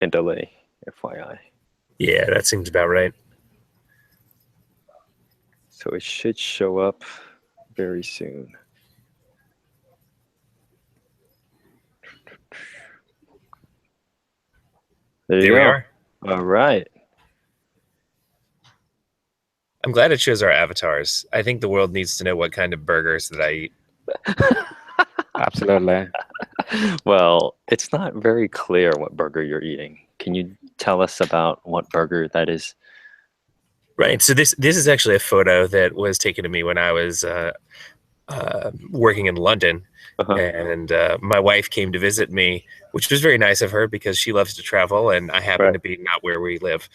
and delay, FYI. Yeah, that seems about right. So it should show up very soon. There you There we go. are. All right. I'm glad it shows our avatars. I think the world needs to know what kind of burgers that I eat. Absolutely. Well, it's not very clear what burger you're eating. Can you tell us about what burger that is? Right. So this is actually a photo that was taken of me when I was working in London, Uh-huh. and my wife came to visit me, which was very nice of her because she loves to travel, and I happen Right. to be not where we live.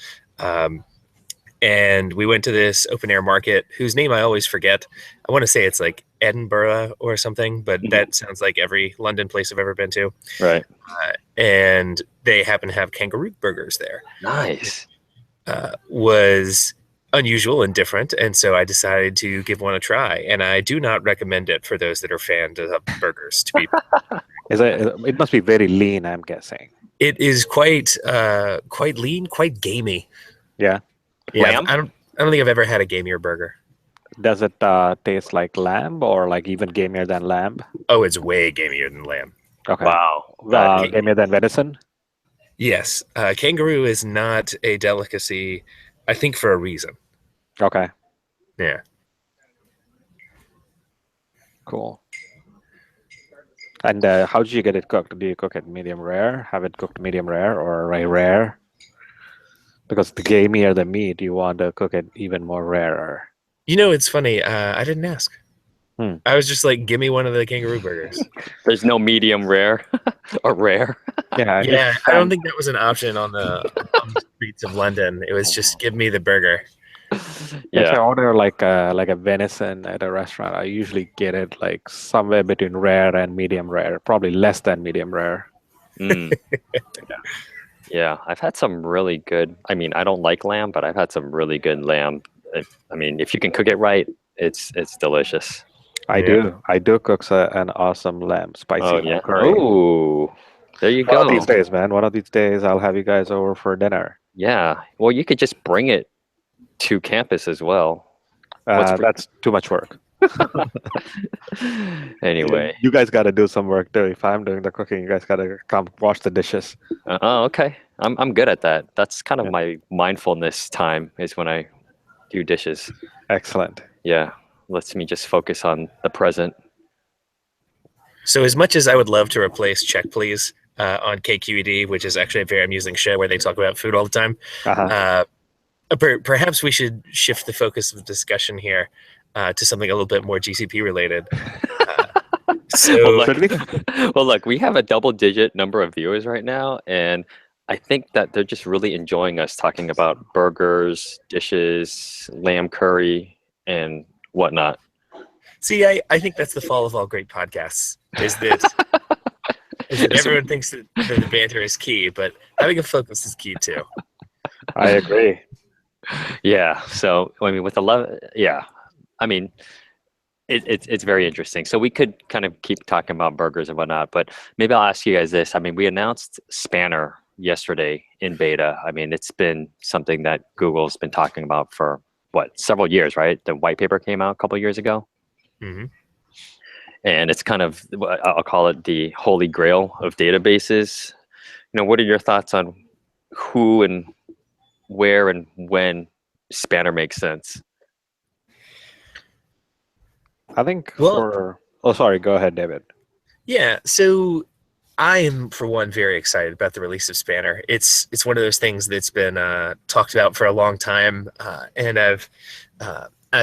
And we went to this open air market whose name I always forget. I want to say it's like Edinburgh or something, but Mhm. that sounds like every London place I've ever been to. Right. And they happen to have Kangaroo Burgers there. Nice. Was unusual and different, and so I decided to give one a try. And I do not recommend it for those that are fans of burgers. To be, It must be very lean, I'm guessing. it is quite lean, quite gamey. Yeah. Yeah, Lamb? I don't think I've ever had a gamier burger. Does it taste like lamb or like even gamier than lamb? Oh, it's way gamier than lamb. Okay. Wow. That- Gamier than venison? Yes, kangaroo is not a delicacy, I think, for a reason. Okay. Yeah. Cool. And how did you get it cooked? Do you cook it medium rare? Have it cooked medium rare or rare? Because the gamier the meat, you want to cook it even more rarer. You know, it's funny. I didn't ask. I was just like, give me one of the kangaroo burgers. There's no medium rare or rare. Yeah, I don't think that was an option on the streets of London. It was just give me the burger. If I Yeah. order like a venison at a restaurant, I usually get it like somewhere between rare and medium rare, probably less than medium rare. Mm. Yeah. I've had some really good. I mean, I don't like lamb, but I've had some really good lamb. I mean, if you can cook it right, it's delicious. I Yeah. do cook an awesome lamb, spicy Oh lamb yeah. curry. Oh, there you One of go. these days, man. One of these days, I'll have you guys over for dinner. Yeah. Well, you could just bring it to campus as well. What's That's too much work. Anyway. You guys got to do some work too. If I'm doing the cooking, you guys got to come wash the dishes. Oh, okay. I'm good at that. That's kind of Yeah. my mindfulness time is when I do dishes. Excellent. Yeah. Lets me just focus on the present. So, as much as I would love to replace Check Please on KQED, which is actually a very amusing show where they talk about food all the time, Uh-huh. perhaps we should shift the focus of the discussion here to something a little bit more GCP related. Well, So, look, we have a double-digit number of viewers right now, and I think that they're just really enjoying us talking about burgers, dishes, lamb curry, and whatnot. see, I think that's the fall of all great podcasts. Is that everyone thinks that the banter is key, but having a focus is key too. I agree. Yeah. So I mean, with 11, yeah. I mean, it's very interesting. So we could kind of keep talking about burgers and whatnot, but maybe I'll ask you guys this. I mean, we announced Spanner yesterday in beta. I mean, it's been something that Google's been talking about for several years, right? The white paper came out a couple of years ago. Mm-hmm. And it's kind of, I'll call it the holy grail of databases. You know, what are your thoughts on who and where and when Spanner makes sense? I think Well- Oh, sorry. Go ahead, David. Yeah, so I am, for one, very excited about the release of Spanner. It's one of those things that's been talked about for a long time, and I've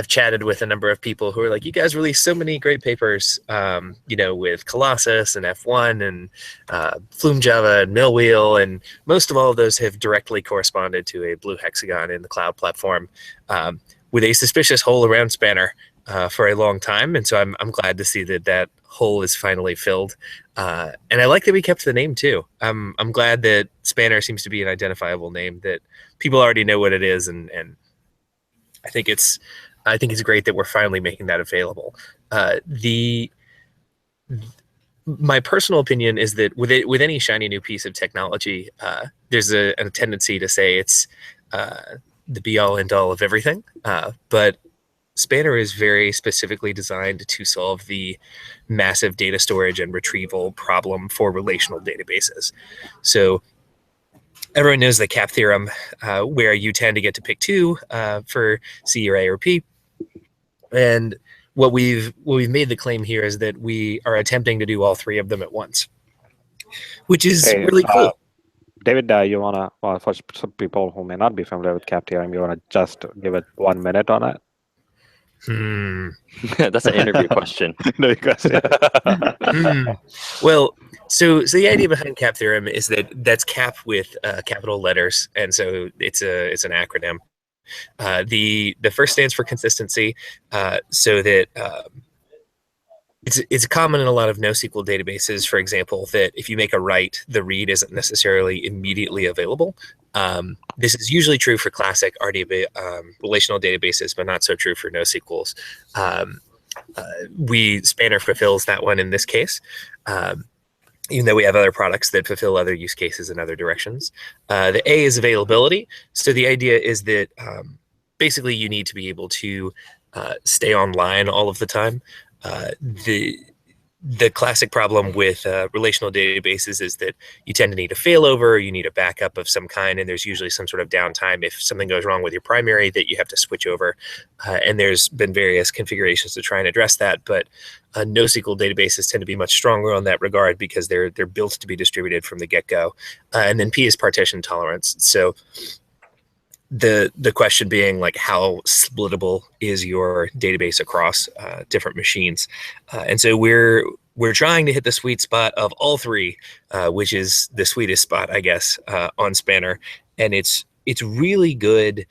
chatted with a number of people who are like, "You guys released so many great papers, with Colossus and F1 and Flume Java and Millwheel, and most of all of those have directly corresponded to a blue hexagon in the cloud platform, with a suspicious hole around Spanner." For a long time, and so I'm glad to see that hole is finally filled, and I like that we kept the name too. I'm glad that Spanner seems to be an identifiable name that people already know what it is, and I think it's great that we're finally making that available. my personal opinion is that with any shiny new piece of technology, there's a tendency to say it's the be all end all of everything. But Spanner is very specifically designed to solve the massive data storage and retrieval problem for relational databases. So everyone knows the CAP theorem, where you tend to get to pick two for C or A or P. And what we've made the claim here is that we are attempting to do all three of them at once, which is really cool. David, you want to, for some people who may not be familiar with CAP theorem, you want to just give it 1 minute on it? That's an interview question. No question. Well, so the idea behind CAP theorem is that's CAP with capital letters, and so it's an acronym. The first stands for consistency, so that it's common in a lot of NoSQL databases, for example, that if you make a write, the read isn't necessarily immediately available. This is usually true for classic RDB relational databases, but not so true for NoSQLs. Spanner fulfills that one in this case, even though we have other products that fulfill other use cases in other directions. The A is availability. So the idea is that basically you need to be able to stay online all of the time. The classic problem with relational databases is that you tend to need a failover, or you need a backup of some kind, and there's usually some sort of downtime if something goes wrong with your primary that you have to switch over. And there's been various configurations to try and address that, but NoSQL databases tend to be much stronger on that regard because they're built to be distributed from the get-go. And then P is partition tolerance. So the question being, like, how splittable is your database across different machines? And so we're trying to hit the sweet spot of all three, which is the sweetest spot, I guess, on Spanner. And it's really good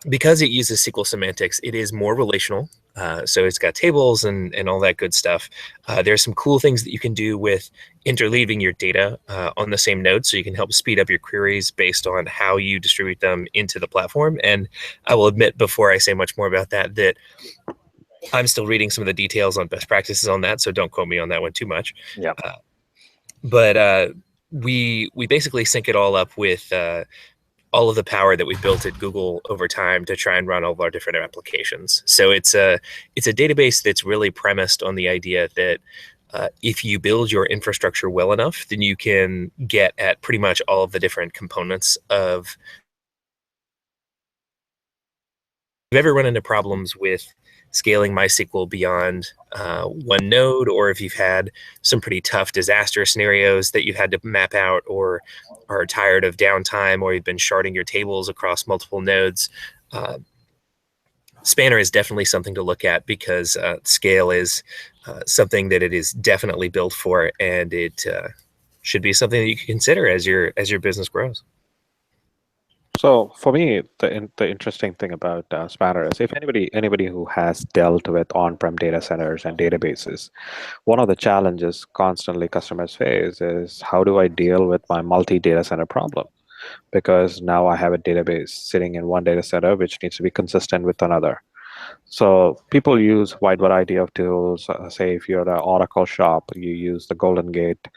because it uses SQL semantics. It is more relational. So it's got tables and all that good stuff. There's some cool things that you can do with interleaving your data on the same node, so you can help speed up your queries based on how you distribute them into the platform. And I will admit, before I say much more about that, that I'm still reading some of the details on best practices on that, so don't quote me on that one too much. Yeah. But we basically sync it all up with all of the power that we built at Google over time to try and run all of our different applications. So it's a database that's really premised on the idea that if you build your infrastructure well enough, then you can get at pretty much all of the different components of. If you've ever run into problems with scaling MySQL beyond one node, or if you've had some pretty tough disaster scenarios that you've had to map out, or are tired of downtime, or you've been sharding your tables across multiple nodes, Spanner is definitely something to look at, because scale is something that it is definitely built for, and it should be something that you can consider as your business grows. So for me, the interesting thing about Spanner is, if anybody who has dealt with on-prem data centers and databases, one of the challenges constantly customers face is, how do I deal with my multi-data center problem? Because now I have a database sitting in one data center which needs to be consistent with another. So people use a wide variety of tools. Say if you're an Oracle shop, you use the Golden Gate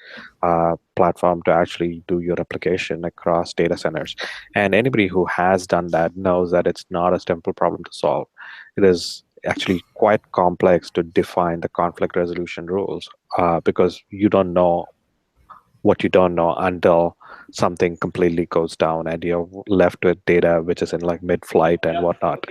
platform to actually do your replication across data centers. And anybody who has done that knows that it's not a simple problem to solve. It is actually quite complex to define the conflict resolution rules, because you don't know what you don't know until something completely goes down and you're left with data which is in like mid-flight and whatnot.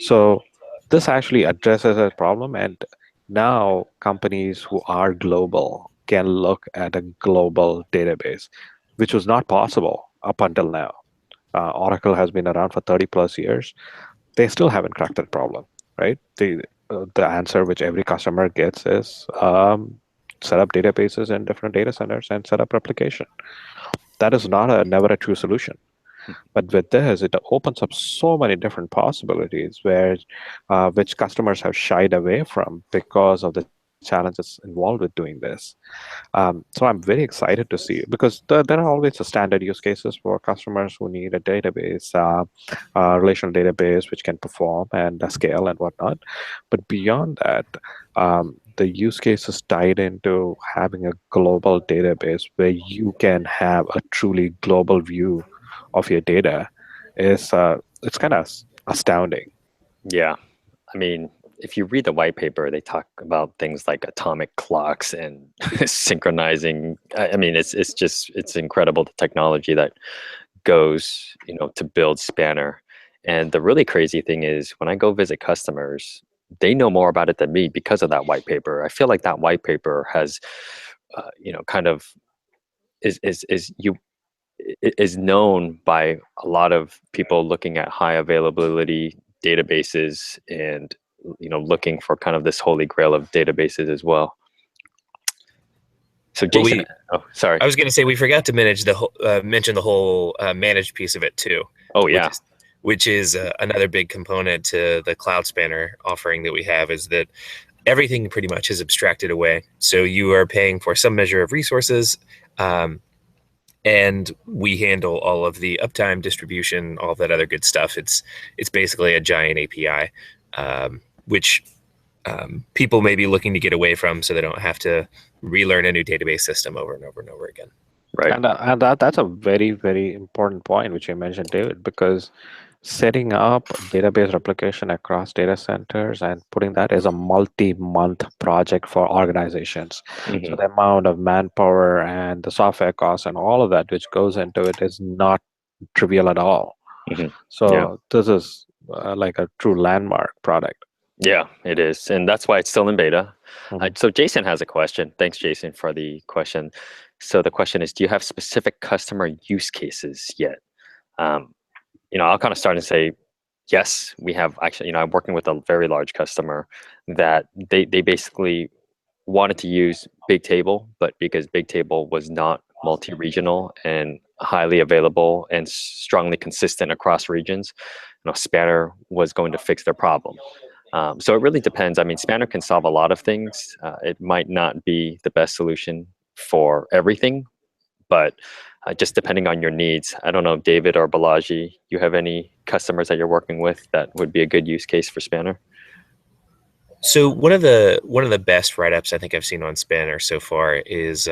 So this actually addresses a problem, and now companies who are global can look at a global database, which was not possible up until now. Oracle has been around for 30 plus years. They still haven't cracked that problem, right? The answer which every customer gets is set up databases in different data centers and set up replication. That is never a true solution. But with this, it opens up so many different possibilities which customers have shied away from because of the challenges involved with doing this. So I'm very excited to see, because there are always the standard use cases for customers who need a database, relational database which can perform and scale and whatnot. But beyond that, the use cases tied into having a global database where you can have a truly global view of your data is it's kind of astounding. Yeah. I mean, if you read the white paper, they talk about things like atomic clocks and synchronizing. I mean, it's incredible, the technology that goes, to build Spanner. And the really crazy thing is, when I go visit customers, they know more about it than me because of that white paper. I feel like that white paper has, kind of is known by a lot of people looking at high availability databases, and looking for kind of this holy grail of databases as well. So Jason, sorry. I was going to say, we forgot to mention the whole managed piece of it too. Oh yeah. Which is another big component to the Cloud Spanner offering that we have, is that everything pretty much is abstracted away. So you are paying for some measure of resources, and we handle all of the uptime, distribution, all that other good stuff. It's basically a giant API, which people may be looking to get away from, so they don't have to relearn a new database system over and over and over again. Right. And that's a very, very important point which you mentioned, David, because setting up database replication across data centers and putting that is a multi-month project for organizations. Mm-hmm. So the amount of manpower and the software costs and all of that which goes into it is not trivial at all. Mm-hmm. So this is like a true landmark product. Yeah, it is. And that's why it's still in beta. Mm-hmm. So Jason has a question. Thanks, Jason, for the question. So the question is, do you have specific customer use cases yet? I'll kind of start and say, yes, we have. Actually, I'm working with a very large customer that they basically wanted to use Bigtable, but because Bigtable was not multi-regional and highly available and strongly consistent across regions, Spanner was going to fix their problem. So it really depends. I mean, Spanner can solve a lot of things. It might not be the best solution for everything, but just depending on your needs. I don't know, David or Balaji, you have any customers that you're working with that would be a good use case for Spanner? So one of the best write-ups I think I've seen on Spanner so far is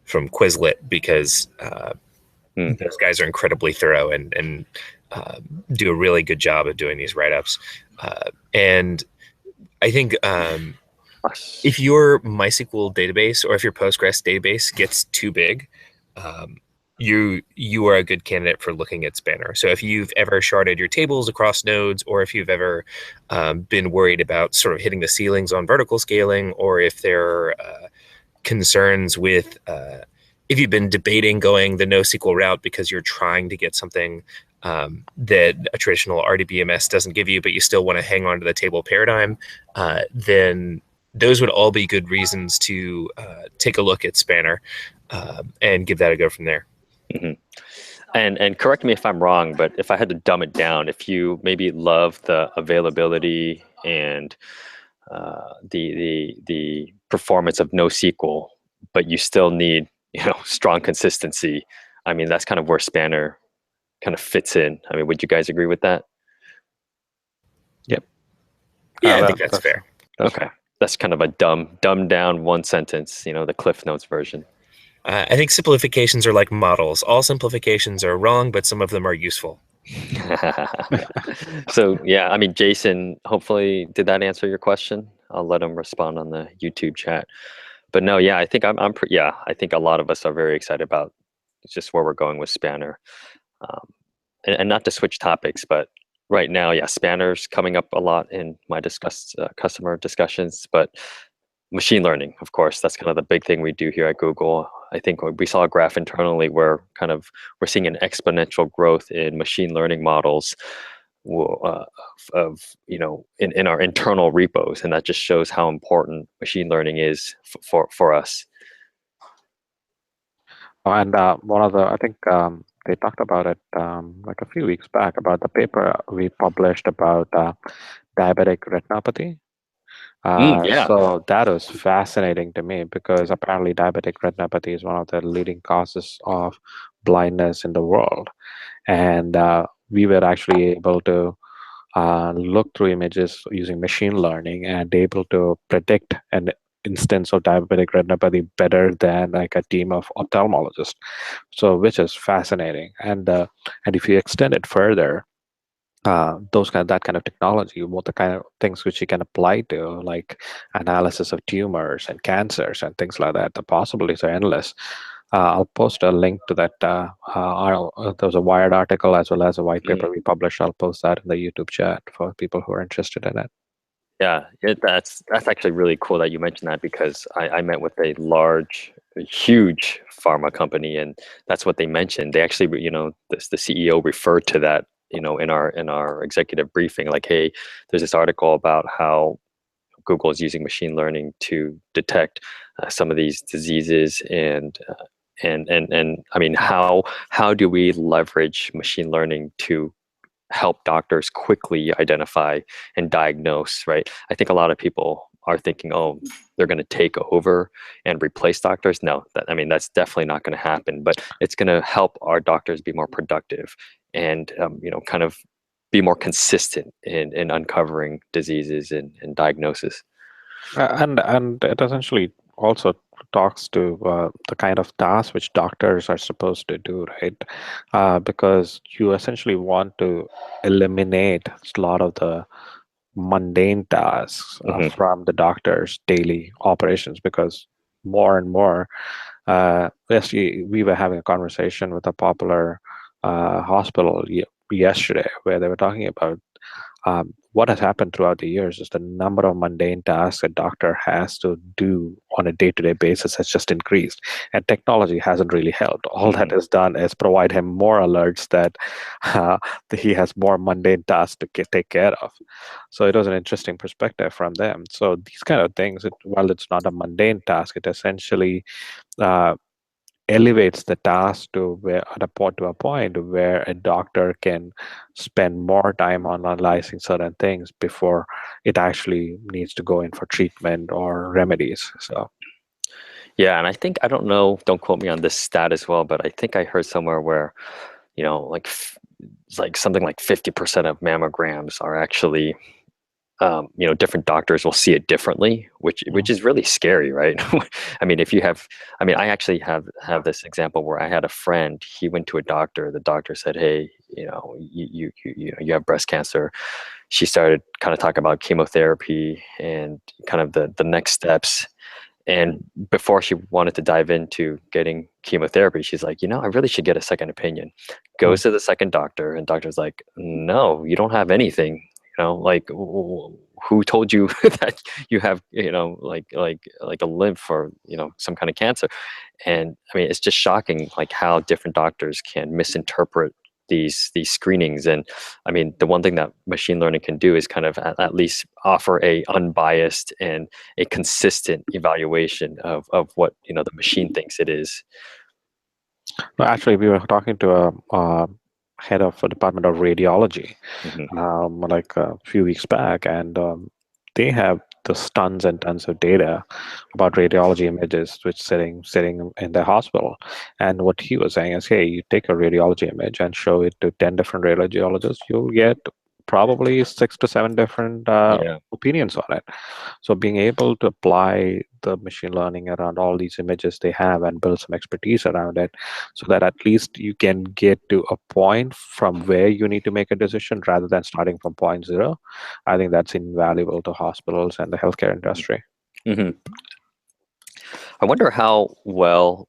from Quizlet, because those guys are incredibly thorough and do a really good job of doing these write-ups. And I think if your MySQL database or if your Postgres database gets too big, you are a good candidate for looking at Spanner. So if you've ever sharded your tables across nodes, or if you've ever been worried about sort of hitting the ceilings on vertical scaling, or if there are concerns with if you've been debating going the NoSQL route because you're trying to get something that a traditional RDBMS doesn't give you, but you still want to hang on to the table paradigm, then those would all be good reasons to take a look at Spanner and give that a go from there. Mm-hmm. And correct me if I'm wrong, but if I had to dumb it down, if you maybe love the availability and the performance of NoSQL, but you still need strong consistency, I mean, that's kind of where Spanner kind of fits in. I mean, would you guys agree with that? Yep. Yeah, I think that's fair. Okay. That's kind of a dumbed down one sentence, the Cliff Notes version. I think simplifications are like models. All simplifications are wrong, but some of them are useful. So, yeah, I mean, Jason, hopefully, did that answer your question? I'll let him respond on the YouTube chat. But no, yeah, I think I think a lot of us are very excited about just where we're going with Spanner. And not to switch topics, but right now, yeah, Spanner's coming up a lot in my customer discussions, but machine learning, of course, that's kind of the big thing we do here at Google. I think we saw a graph internally where we're seeing an exponential growth in machine learning models in our internal repos, and that just shows how important machine learning is for us. And I think they talked about it like a few weeks back about the paper we published about diabetic retinopathy. Yeah. So that was fascinating to me because apparently diabetic retinopathy is one of the leading causes of blindness in the world. And we were actually able to look through images using machine learning and able to predict an instance of diabetic retinopathy better than like a team of ophthalmologists. So, which is fascinating. And if you extend it further, that kind of technology, what the kind of things which you can apply to, like analysis of tumors and cancers and things like that, the possibilities are endless. I'll post a link to that. There was a Wired article as well as a white paper we published. I'll post that in the YouTube chat for people who are interested in it. Yeah, that's actually really cool that you mentioned that, because I met with a huge pharma company, and that's what they mentioned. They actually, the CEO referred to that, in our executive briefing, like, hey, there's this article about how Google is using machine learning to detect some of these diseases, and I mean, how do we leverage machine learning to help doctors quickly identify and diagnose, right? I think a lot of people are thinking, oh, they're going to take over and replace doctors. No, that's definitely not going to happen, but it's going to help our doctors be more productive and, kind of be more consistent in uncovering diseases and diagnosis. And it essentially also talks to the kind of tasks which doctors are supposed to do, right? Because you essentially want to eliminate a lot of the mundane tasks Hmm. from the doctor's daily operations, because more and more, yes, we were having a conversation with a popular hospital yesterday where they were talking about what has happened throughout the years is the number of mundane tasks a doctor has to do on a day-to-day basis has just increased, and technology hasn't really helped. All that has done is provide him more alerts that he has more mundane tasks to take care of. So it was an interesting perspective from them. So these kind of things, while it's not a mundane task, it essentially uh, elevates the task to a point where a doctor can spend more time on analyzing certain things before it actually needs to go in for treatment or remedies. So Yeah, and I think, I don't know, don't quote me on this stat as well, but I think I heard somewhere where, like it's like something like 50% of mammograms are actually, different doctors will see it differently, which is really scary, right? I mean, if you have, I mean, I actually have this example where I had a friend. He went to a doctor. The doctor said, "Hey, you have breast cancer." She started kind of talking about chemotherapy and kind of the next steps. And before she wanted to dive into getting chemotherapy, she's like, I really should get a second opinion. Goes to the second doctor, and doctor's like, no, you don't have anything. Like, who told you that you have, like a lymph or, some kind of cancer? And I mean, it's just shocking, like how different doctors can misinterpret these screenings. And I mean, the one thing that machine learning can do is kind of at least offer a unbiased and a consistent evaluation of what the machine thinks it is. well, actually, we were talking to a head of a department of radiology like a few weeks back, and they have this tons and tons of data about radiology images which sitting in the hospital. And what he was saying is, hey, you take a radiology image and show it to 10 different radiologists, you'll get probably 6 to 7 different Yeah. opinions on it. So being able to apply the machine learning around all these images they have and build some expertise around it, so that at least you can get to a point from where you need to make a decision rather than starting from point zero, I think that's invaluable to hospitals and the healthcare industry. Hmm. I wonder how well,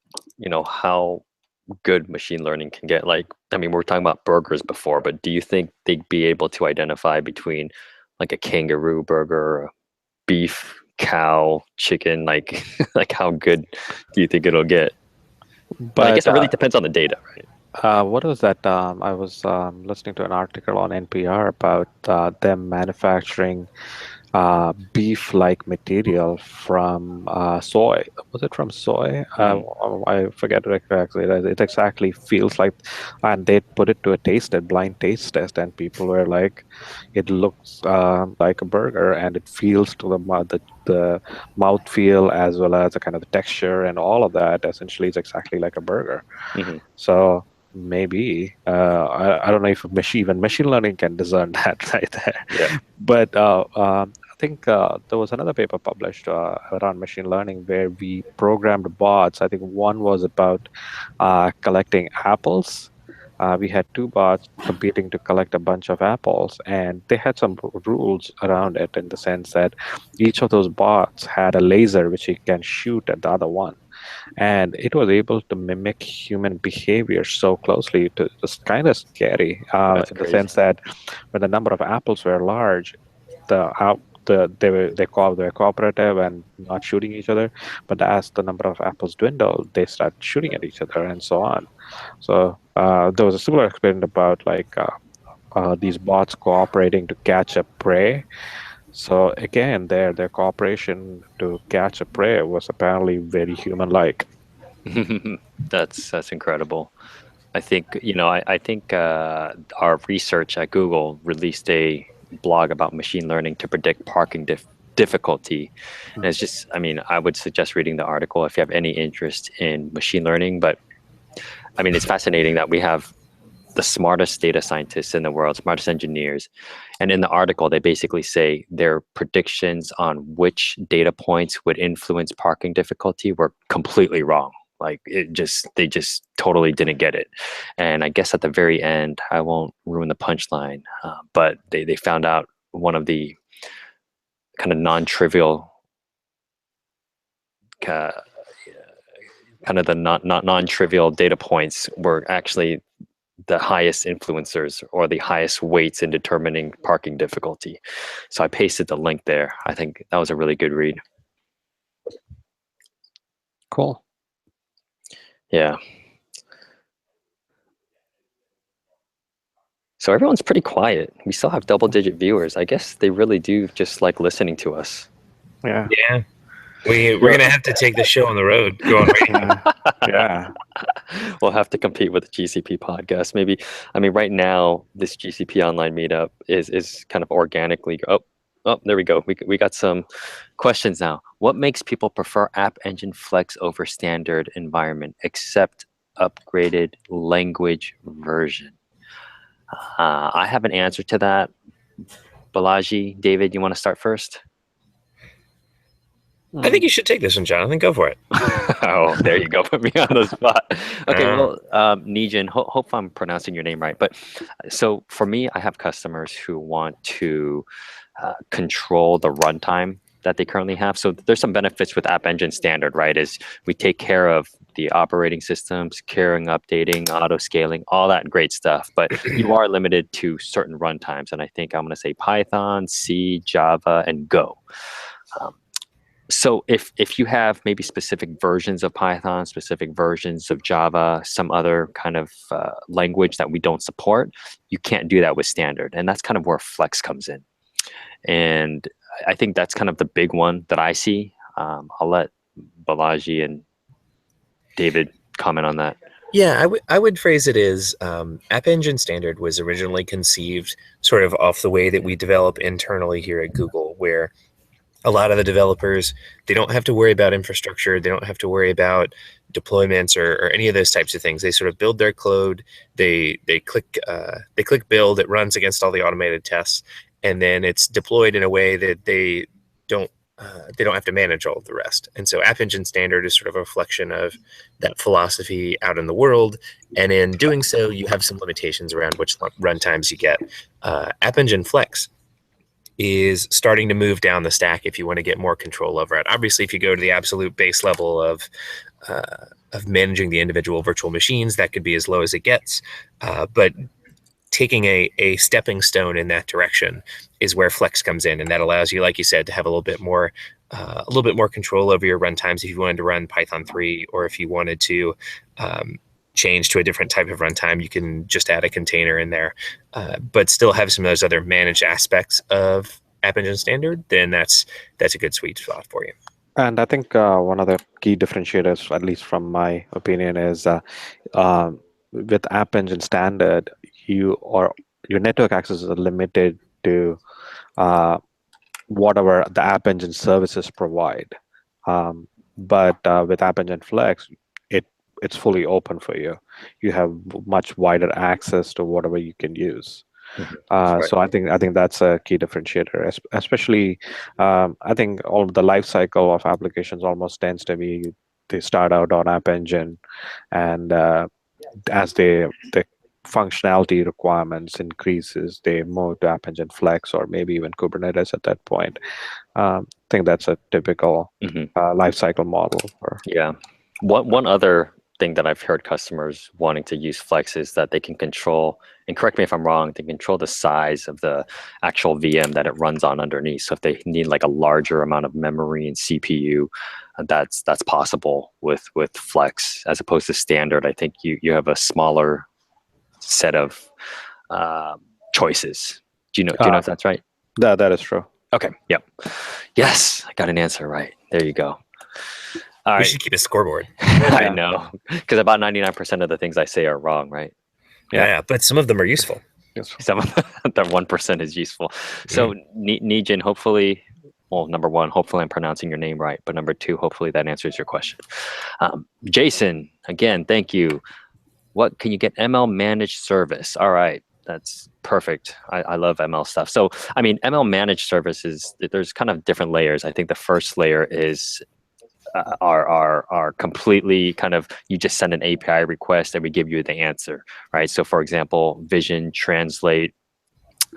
how good machine learning can get. Like, I mean, we were talking about burgers before, but do you think they'd be able to identify between like a kangaroo burger, beef, cow, chicken, like like how good do you think it'll get? But I But guess it really depends on the data, right? what was that? I was listening to an article on NPR about them manufacturing beef-like material from soy. Was it from soy? I forget it exactly. It exactly feels like, and they put it to a blind taste test, and people were like, it looks like a burger, and it feels to the mouth feel as well as the kind of the texture and all of that. Essentially, it's exactly like a burger. Mhm. So maybe I don't know if even machine learning can discern that right there. Yeah. But I think there was another paper published around machine learning where we programmed bots. I think one was about collecting apples. We had two bots competing to collect a bunch of apples, and they had some rules around it in the sense that each of those bots had a laser which it can shoot at the other one, and it was able to mimic human behavior so closely. It was kind of scary That's in the crazy. sense that when the number of apples were large, the out they were cooperative and not shooting each other. But as the number of apples dwindled, they start shooting at each other and so on. So there was a similar experiment about these bots cooperating to catch a prey. So again, their cooperation to catch a prey was apparently very human-like. That's incredible. I think I think our research at Google released a blog about machine learning to predict parking difficulty, and it's just, I mean, I would suggest reading the article if you have any interest in machine learning. But I mean, it's fascinating that we have the smartest data scientists in the world, smartest engineers, and in the article they basically say their predictions on which data points would influence parking difficulty were completely wrong. Like they just totally didn't get it. And I guess at the very end, I won't ruin the punchline, but they found out one of the kind of non-trivial, uh, kind of the non-trivial data points were actually the highest influencers or the highest weights in determining parking difficulty. So I pasted the link there. I think that was a really good read. Cool. Yeah. So everyone's pretty quiet. We still have double-digit viewers. I guess they really do just like listening to us. Yeah. Yeah. We're going to have to take the show on the road. Go on radio. Yeah. We'll have to compete with the GCP podcast. Maybe, I mean, right now, this GCP online meetup is kind of organically. Oh, there we go. We got some questions now. What makes people prefer AppEngine Flex over standard environment, except upgraded language version? I have an answer to that. Balaji, David, you want to start first? I think you should take this one, Jonathan. Go for it. Oh, there you go. Put me on the spot. Okay, well, Nijin, hope I'm pronouncing your name right. But so for me, I have customers who want to control the runtime that they currently have. So there's some benefits with AppEngine Standard, right? Is we take care of the operating system, securing, updating, auto scaling, all that great stuff. But you are limited to certain runtimes, and I think I'm going to say Python, C, Java, and Go. So if you have maybe specific versions of Python, specific versions of Java, some other kind of language that we don't support, you can't do that with standard. And that's kind of where Flex comes in. And I think that's kind of the big one that I see. I'll let Balaji and David comment on that. Yeah, I would phrase it as AppEngine Standard was originally conceived sort of off the way that we develop internally here at Google, where a lot of the developers, they don't have to worry about infrastructure. They don't have to worry about deployments or any of those types of things. They sort of build their code. They click build. It runs against all the automated tests, and then it's deployed in a way that they don't have to manage all of the rest. And so AppEngine Standard is sort of a reflection of that philosophy out in the world. And in doing so, you have some limitations around which runtimes you get. AppEngine Flex is starting to move down the stack if you want to get more control over it. Obviously, if you go to the absolute base level of managing the individual virtual machines, that could be as low as it gets. But taking a stepping stone in that direction is where Flex comes in, and that allows you, like you said, to have a little bit more control over your runtimes if you wanted to run Python 3, or if you wanted to change to a different type of runtime, you can just add a container in there, but still have some of those other managed aspects of App Engine standard, then that's a good sweet spot for you. And I think one of the key differentiators, at least from my opinion, is with App Engine standard, your network access is limited to whatever the App Engine services provide. But with App Engine Flex, it's fully open for you. You have much wider access to whatever you can use. Right. So I think that's a key differentiator, especially I think all of the life cycle of applications almost tends to be they start out on App Engine, and as the functionality requirements increases, they move to App Engine Flex or maybe even Kubernetes at that point. I think that's a typical life cycle model. Yeah. One other thing that I've heard customers wanting to use Flex is that they can control, and correct me if I'm wrong, they control the size of the actual VM that it runs on underneath. So if they need like a larger amount of memory and CPU, that's possible with Flex as opposed to standard. I think you have a smaller set of choices. Do you know if that's right? That is true. Okay. Yep. Yes, I got an answer right. There you go. All We right. should keep a scoreboard. I know, because about 99% of the things I say are wrong, right? Yeah, but some of them are useful. Some of the 1% is useful. So Nijin, hopefully, well, number one, hopefully I'm pronouncing your name right, but number two, hopefully that answers your question. Jason, again, thank you. What can you get? ML managed service. All right, that's perfect. I love ML stuff. So, I mean, ML managed services, there's kind of different layers. I think the first layer is are completely kind of, you just send an API request and we give you the answer, right? So for example, Vision Translate,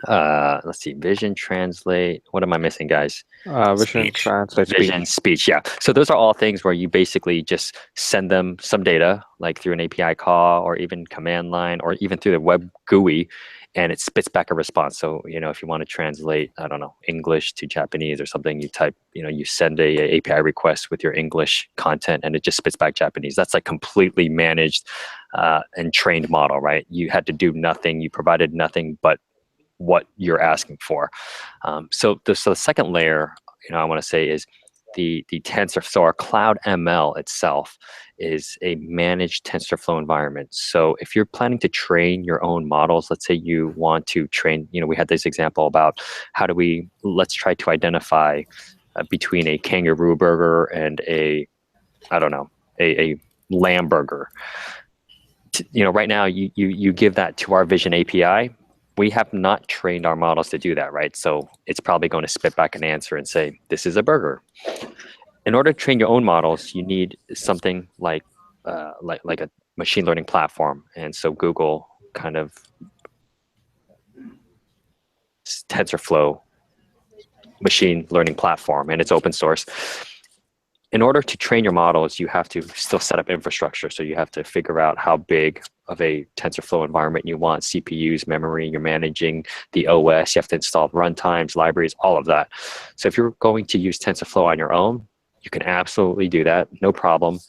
let's see, Vision Translate, what am I missing, guys? Vision Translate, Vision Speech, yeah. So those are all things where you basically just send them some data, like through an API call or even command line or even through the web GUI, and it spits back a response. So, if you want to translate, I don't know, English to Japanese or something, you type, you send a API request with your English content and it just spits back Japanese. That's like completely managed and trained model, right? You had to do nothing. You provided nothing but what you're asking for. So the second layer, I want to say is the tensor. So our cloud ML itself is a managed TensorFlow environment. So if you're planning to train your own models, let's say you want to train, we had this example about let's try to identify between a kangaroo burger and a lamb burger. Right now you give that to our Vision API. We have not trained our models to do that, right? So it's probably going to spit back an answer and say, this is a burger. In order to train your own models, you need something like a machine learning platform. And so Google kind of TensorFlow machine learning platform, and it's open source. In order to train your models, you have to still set up infrastructure. So you have to figure out how big of a TensorFlow environment you want, CPUs, memory, you're managing the OS, you have to install runtimes, libraries, all of that. So if you're going to use TensorFlow on your own, you can absolutely do that, no problem,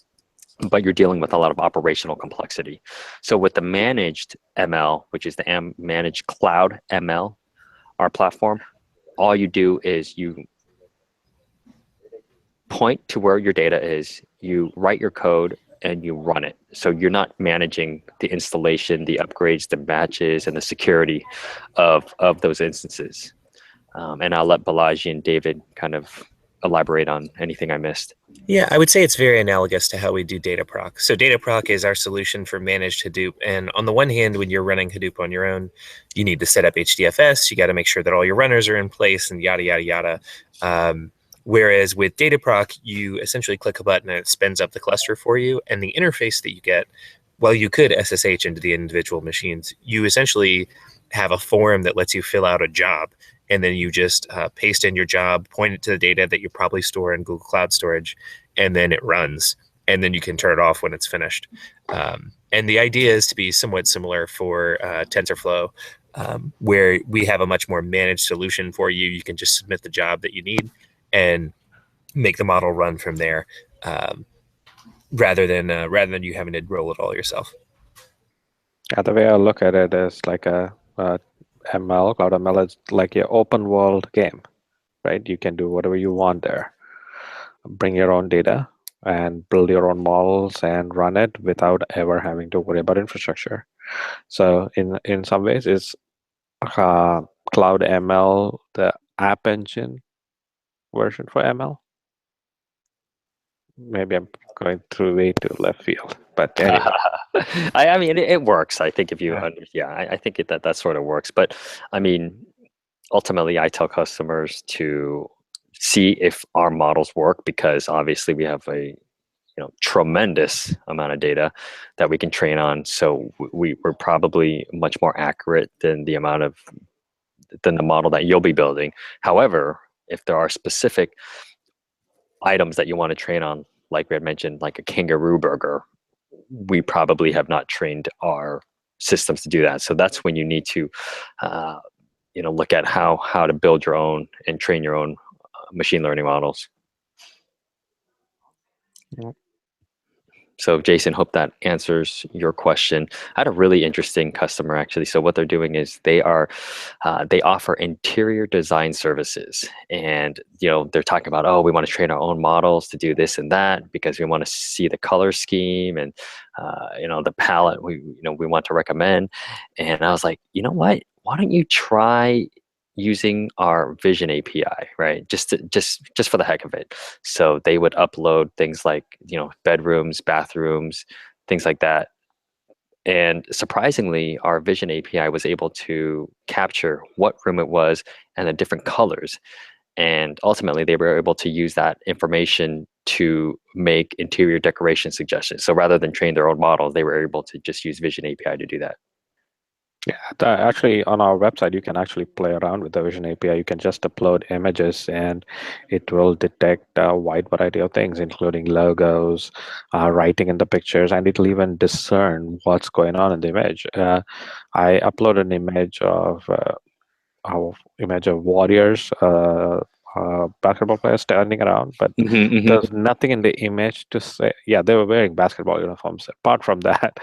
but you're dealing with a lot of operational complexity. So with the managed ML, which is the managed cloud ML, our platform, all you do is you point to where your data is, you write your code, and you run it. So you're not managing the installation, the upgrades, the batches, and the security of those instances. And I'll let Balaji and David kind of elaborate on anything I missed. Yeah, I would say it's very analogous to how we do Dataproc. So Dataproc is our solution for managed Hadoop. And on the one hand, when you're running Hadoop on your own, you need to set up HDFS. You got to make sure that all your runners are in place and yada, yada, yada. Whereas with Dataproc, you essentially click a button and it spins up the cluster for you. And the interface that you get, while you could SSH into the individual machines, you essentially have a form that lets you fill out a job. And then you just paste in your job, point it to the data that you probably store in Google Cloud Storage, and then it runs. And then you can turn it off when it's finished. And the idea is to be somewhat similar for TensorFlow, where we have a much more managed solution for you. You can just submit the job that you need and make the model run from there, rather than you having to roll it all yourself. Yeah, the way I look at it is like a ML, cloud ML is like your open world game. right? You can do whatever you want there. Bring your own data and build your own models and run it without ever having to worry about infrastructure. So in some ways, it's Cloud ML, the AppEngine version for ML. Maybe I'm going through way too left field, but anyway. I mean, it works. I think if you, Yeah. I think that sort of works. But I mean, ultimately, I tell customers to see if our models work because obviously we have a tremendous amount of data that we can train on. So we're probably much more accurate than the model that you'll be building. However, if there are specific items that you want to train on, like we had mentioned, like a kangaroo burger, we probably have not trained our systems to do that. So that's when you need to, look at how to build your own and train your own machine learning models. Yeah. So Jason, hope that answers your question. I had a really interesting customer actually. So what they're doing is they offer interior design services, and they're talking about, oh, we want to train our own models to do this and that because we want to see the color scheme and the palette we want to recommend. And I was like, you know what? Why don't you try using our Vision API, right? Just for the heck of it. So they would upload things like, bedrooms, bathrooms, things like that. And surprisingly, our Vision API was able to capture what room it was and the different colors. And ultimately, they were able to use that information to make interior decoration suggestions. So rather than train their own models, they were able to just use Vision API to do that. Yeah, actually, on our website, you can actually play around with the Vision API. You can just upload images, and it will detect a wide variety of things, including logos, writing in the pictures, and it'll even discern what's going on in the image. I uploaded an image of Warriors, basketball players standing around, but there's nothing in the image to say, yeah, they were wearing basketball uniforms. Apart from that,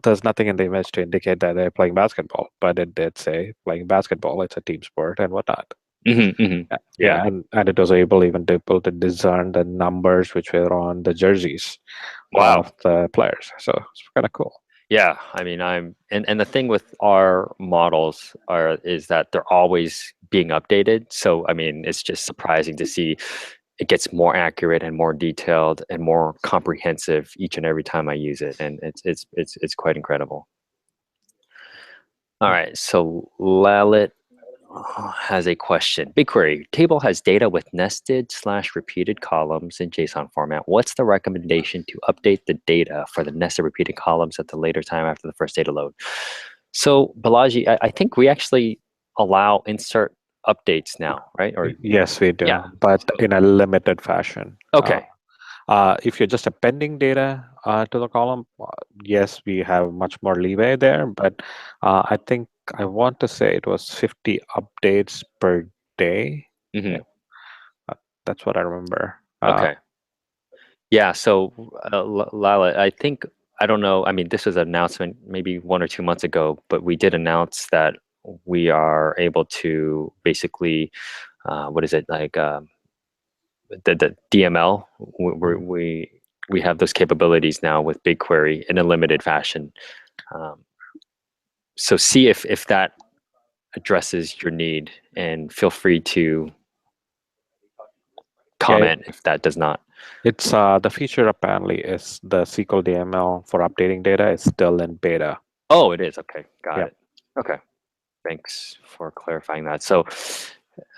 there's nothing in the image to indicate that they're playing basketball, but it did say playing basketball. It's a team sport and whatnot. Yeah. And it was able to discern the numbers which were on the jerseys Wow. of the players. So it's kind of cool. Yeah, I mean, and the thing with our models is that they're always being updated. So I mean, it's just surprising to see it gets more accurate and more detailed and more comprehensive each and every time I use it, and it's quite incredible. All right, so Lalit has a question. BigQuery table has data with nested/repeated columns in JSON format. What's the recommendation to update the data for the nested repeated columns at the later time after the first data load? So Balaji, I think we actually allow insert updates now, right? Or Yes, we do, yeah, but in a limited fashion. okay. If you're just appending data to the column, yes, we have much more leeway there. But I think I want to say it was 50 updates per day. Yeah, that's what I remember. Okay. Yeah. So Lala, I don't know. I mean, this was an announcement maybe 1 or 2 months ago, but we did announce that we are able to basically, what is it like? The DML. We have those capabilities now with BigQuery in a limited fashion. So see if that addresses your need, and feel free to comment if that does not. It's the feature apparently is the SQL DML for updating data is still in beta. Oh, it is. Okay, got Yeah. it. Okay, thanks for clarifying that. So,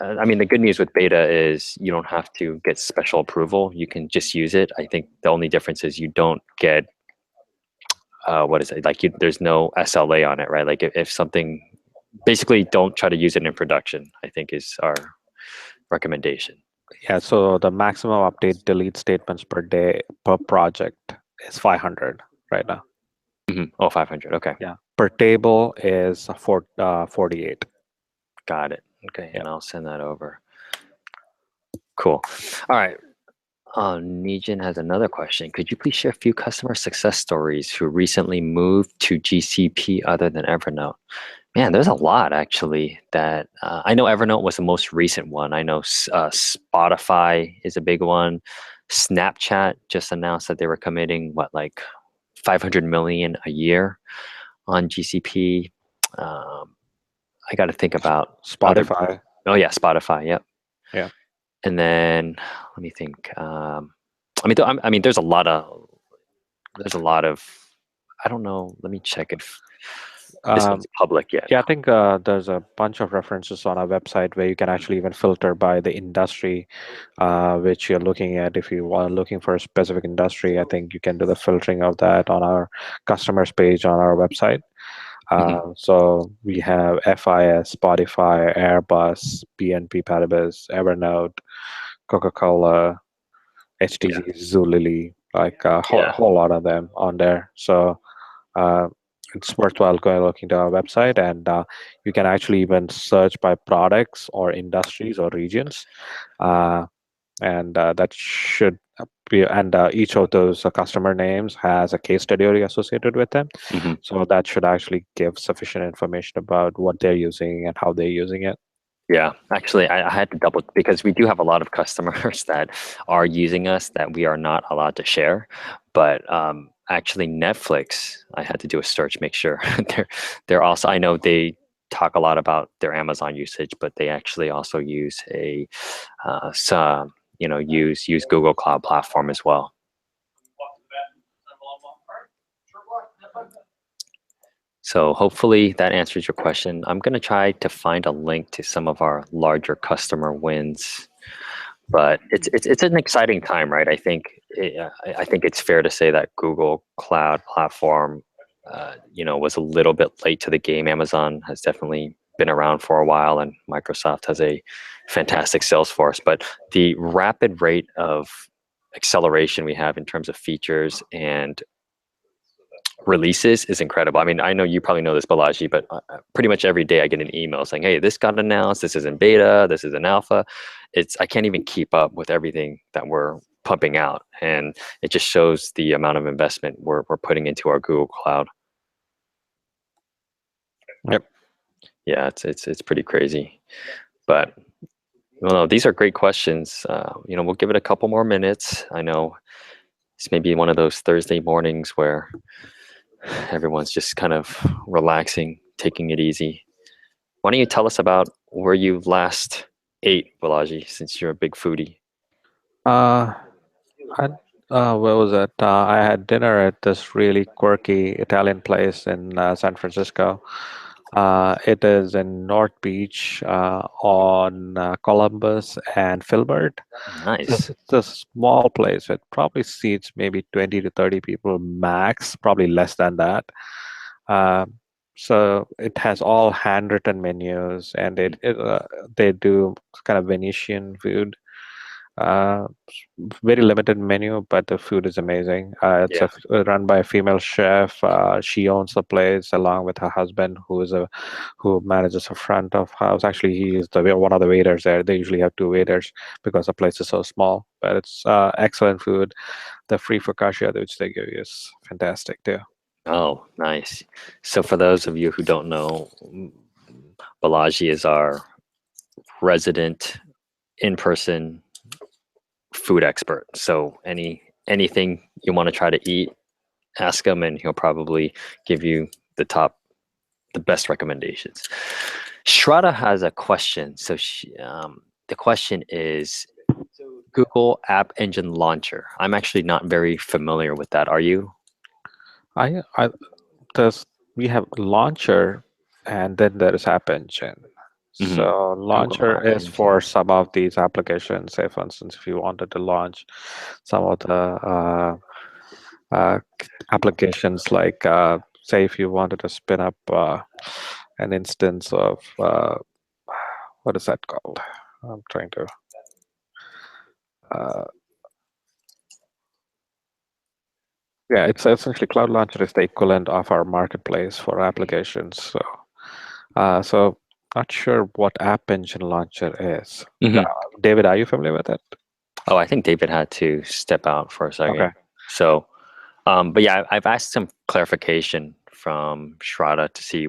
I mean, the good news with beta is you don't have to get special approval. You can just use it. I think the only difference is you don't get what is it like? There's no SLA on it, right? Like if something, basically, don't try to use it in production, I think is our recommendation. Yeah, so the maximum update delete statements per day per project is 500 right now. Oh, 500. Okay. Yeah. Per table is 48. Got it. Okay, Yeah. and I'll send that over. Cool. All right. Nijin has another question. Could you please share a few customer success stories who recently moved to GCP other than Evernote? Man, there's a lot actually that I know Evernote was the most recent one. I know Spotify is a big one. Snapchat just announced that they were committing what, like 500 million a year on GCP. Um, I got to think about other. Spotify. Oh yeah, Spotify. Yep. Yeah. And then let me think. I mean, there's a lot of. I don't know. Let me check if this Um, one's public yet. Yeah, I think there's a bunch of references on our website where you can actually even filter by the industry which you're looking at. If you are looking for a specific industry, I think you can do the filtering of that on our customers page on our website. Mhm. So we have FIS, Spotify, Airbus, BNP Paribas, Evernote, Coca-Cola, Yeah. HTC, Zulily, like a Yeah. whole lot of them on there. So uh, it's worthwhile going looking to our website, and you can actually even search by products or industries or regions, uh, and that should be. And each of those customer names has a case study associated with them, Mhm. so that should actually give sufficient information about what they're using and how they're using it. Yeah, actually, I had to double because we do have a lot of customers that are using us that we are not allowed to share. But actually, Netflix, I had to do a search, make sure they're also. I know they talk a lot about their Amazon usage, but they actually also use some, use Google Cloud Platform as well. So hopefully that answers your question. I'm going to try to find a link to some of our larger customer wins, but it's an exciting time, right? I think it's fair to say that Google Cloud Platform, was a little bit late to the game. Amazon has definitely been around for a while, and Microsoft has a fantastic sales force. But the rapid rate of acceleration we have in terms of features and releases is incredible. I mean, I know you probably know this, Balaji, but pretty much every day I get an email saying, "Hey, this got announced. This is in beta. This is in alpha." I can't even keep up with everything that we're pumping out, and it just shows the amount of investment we're putting into our Google Cloud. Yep. Yeah, it's pretty crazy, but well, no, these are great questions. We'll give it a couple more minutes. I know it's maybe one of those Thursday mornings where everyone's just kind of relaxing, taking it easy. Why don't you tell us about where you last ate, Balaji, since you're a big foodie? Uh, I, where was it? I had dinner at this really quirky Italian place in San Francisco. It is in North Beach on Columbus and Filbert. Nice. It's a small place. It probably seats maybe 20 to 30 people max, probably less than that. Um, so it has all handwritten menus, and they do kind of Venetian food. Uh, Very limited menu, but the food is amazing. It's Yeah. run by a female chef. She owns the place along with her husband, who manages the front of house. Actually, he is one of the waiters there. They usually have two waiters because the place is so small. But it's excellent food. The free focaccia which they give you is fantastic too. Oh, nice. So for those of you who don't know, Balaji is our resident in-person food expert. So anything you want to try to eat, ask him, and he'll probably give you the best recommendations. Shraddha has a question. So the question is Google App Engine Launcher. I'm actually not very familiar with that. Are you? I there's We have launcher, and then there is AppEngine. Mhm. So Google launcher App is for Engine. some of these applications. Say, for instance, if you wanted to launch some of the applications, like say, if you wanted to spin up an instance of what is that called? I'm trying to. Uh, yeah, it's essentially Cloud Launcher is the equivalent of our marketplace for applications. So not sure what App Engine Launcher is. Mhm. David, are you familiar with it? Oh, I think David had to step out for a second. Okay. So, but yeah, I've asked some clarification from Shraddha to see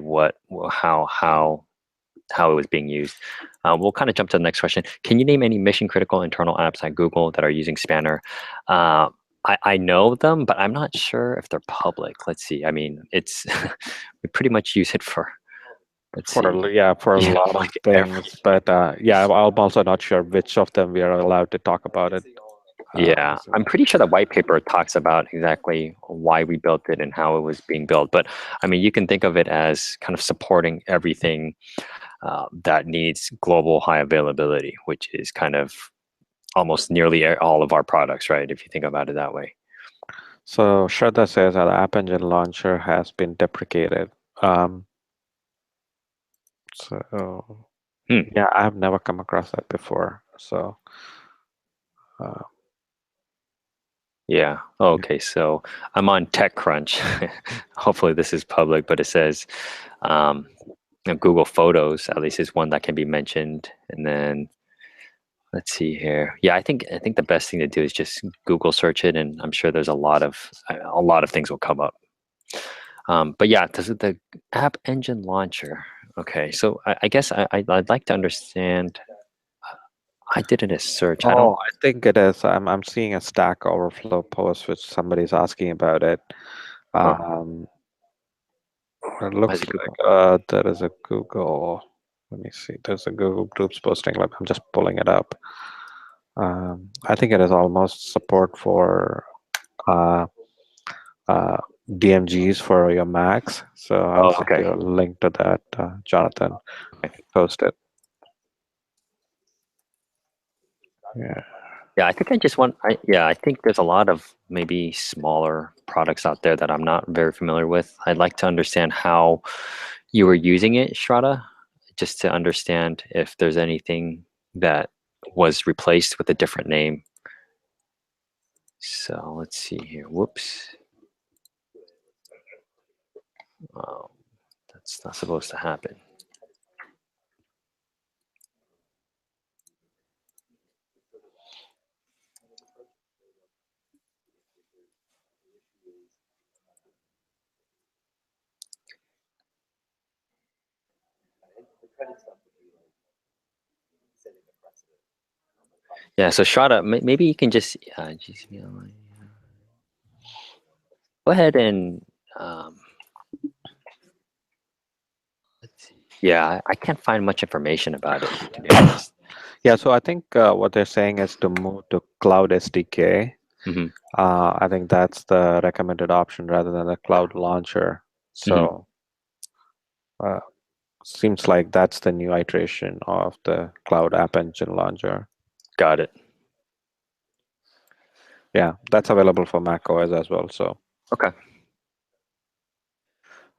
how it was being used. We'll kind of jump to the next question. Can you name any mission critical internal apps at Google that are using Spanner? I know them, but I'm not sure if they're public. Let's see. I mean, it's we pretty much use it for. Let's see. For a Yeah, lot of like things. But I'm also not sure which of them we are allowed to talk about it. Yeah, So- I'm pretty sure the white paper talks about exactly why we built it and how it was being built. But I mean, you can think of it as kind of supporting everything that needs global high availability, which is kind of almost nearly all of our products, right? If you think about it that way. So Shraddha says that the AppEngine launcher has been deprecated. So yeah, I have never come across that before. So yeah. Okay. So I'm on TechCrunch. Hopefully this is public, but it says Google Photos at least is one that can be mentioned, and then let's see here. Yeah, I think the best thing to do is just Google search it, and I'm sure there's a lot of things will come up. But yeah, the AppEngine launcher. Okay, so I guess I'd like to understand. I did it as search. I don't. I think it is. I'm seeing a Stack Overflow post which somebody's asking about it. It Why looks is it Google? like there is a Google. Let me see. There's a Google Groups posting. I'm just pulling it up. I think it is almost support for DMGs for your Macs. So I'll send Okay. you a link to that, Jonathan. Okay. Post it. Yeah. Yeah, I think I just want. I think there's a lot of maybe smaller products out there that I'm not very familiar with. I'd like to understand how you were using it, Shraddha, just to understand if there's anything that was replaced with a different name. So let's see here. Whoops. Oh, that's not supposed to happen. Yeah, so Shraddha, maybe you can just GCP online. Go ahead and let's see. Yeah, I can't find much information about it, to be honest. Yeah, so I think what they're saying is to move to Cloud SDK. Mm-hmm. I think that's the recommended option rather than the Cloud Launcher. So seems like that's the new iteration of the Cloud App Engine Launcher. Got it. Yeah, that's available for Mac OS as well. So Okay.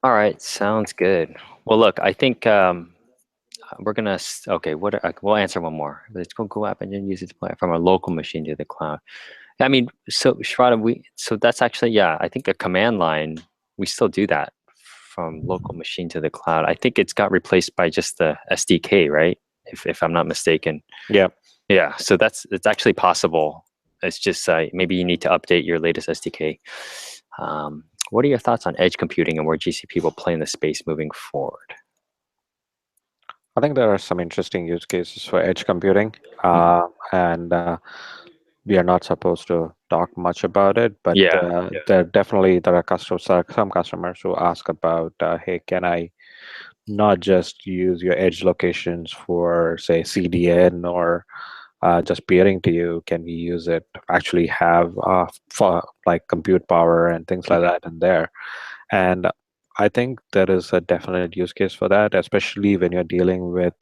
All right, sounds good. Well, look, I think we're gonna. Okay, we'll answer one more. Let's go Google App Engine use it to play from a local machine to the cloud. I mean, so Shraddha, so that's actually, yeah, I think a command line, we still do that from local machine to the cloud. I think it's got replaced by just the SDK, right? If I'm not mistaken. yeah. Yeah, so it's actually possible. It's just maybe you need to update your latest SDK. What are your thoughts on edge computing and where GCP will play in the space moving forward? I think there are some interesting use cases for edge computing, and we are not supposed to talk much about it, but there are some customers who ask about, hey, can I not just use your edge locations for, say, CDN or just peering to you? Can we use it to actually have for like compute power and things like that in there? And I think there is a definite use case for that, especially when you're dealing with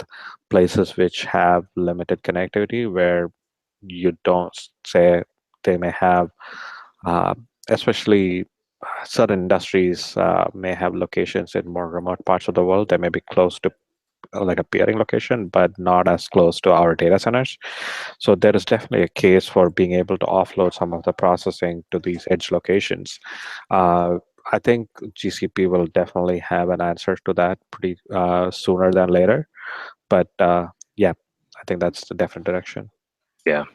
places which have limited connectivity, where you don't say they may have, especially certain industries may have locations in more remote parts of the world. They may be close to like a peering location, but not as close to our data centers. So there is definitely a case for being able to offload some of the processing to these edge locations. I think GCP will definitely have an answer to that pretty sooner than later. But yeah, I think that's the definite direction. Yeah.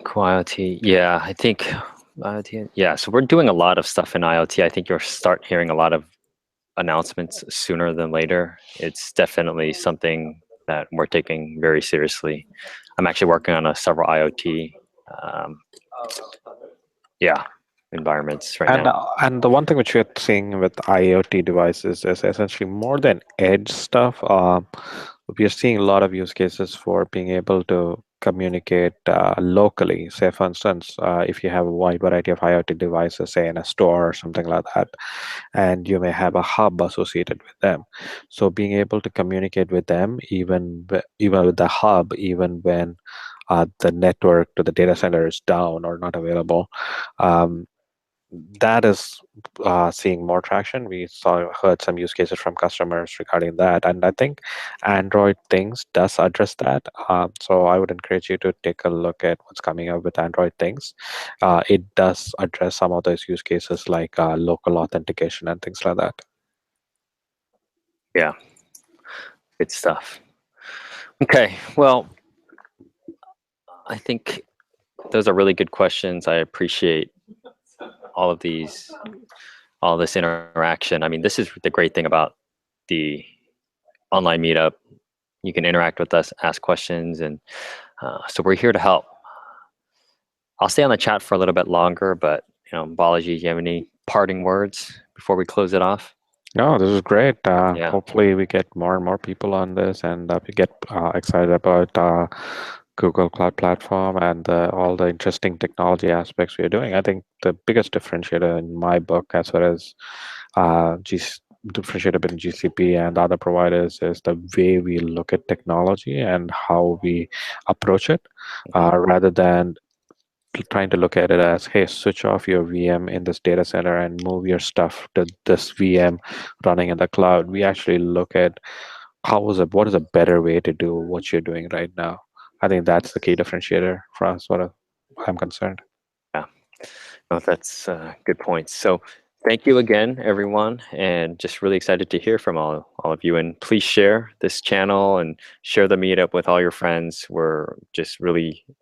Quality. Yeah, I think IoT. Yeah, so we're doing a lot of stuff in IoT. I think you'll start hearing a lot of announcements sooner than later. It's definitely something that we're taking very seriously. I'm actually working on several IoT, um, yeah, environments right now. And the one thing which we're seeing with IoT devices is essentially more than edge stuff. We are seeing a lot of use cases for being able to communicate locally. Say, for instance, if you have a wide variety of IoT devices, say in a store or something like that, and you may have a hub associated with them. So being able to communicate with them, even with the hub, even when the network to the data center is down or not available. That is seeing more traction. We heard some use cases from customers regarding that, and I think Android Things does address that. So I would encourage you to take a look at what's coming up with Android Things. It does address some of those use cases like local authentication and things like that. Yeah, good stuff. Okay, well, I think those are really good questions. I appreciate all of these, all this interaction. I mean, this is the great thing about the online meetup. You can interact with us, ask questions, and so we're here to help. I'll stay on the chat for a little bit longer, but Balaji, do you have any parting words before we close it off? No, this is great. Yeah. Hopefully we get more and more people on this, and we get excited about Google Cloud Platform and all the interesting technology aspects we are doing. I think the biggest differentiator in my book, as far as differentiator between GCP and other providers, is the way we look at technology and how we approach it, rather than trying to look at it as, hey, switch off your VM in this data center and move your stuff to this VM running in the cloud. We actually look at what is a better way to do what you're doing right now. I think that's the key differentiator for us, what I'm concerned. Yeah, no, that's good points. So thank you again, everyone, and just really excited to hear from all of you. And please share this channel and share the meetup with all your friends. We're just really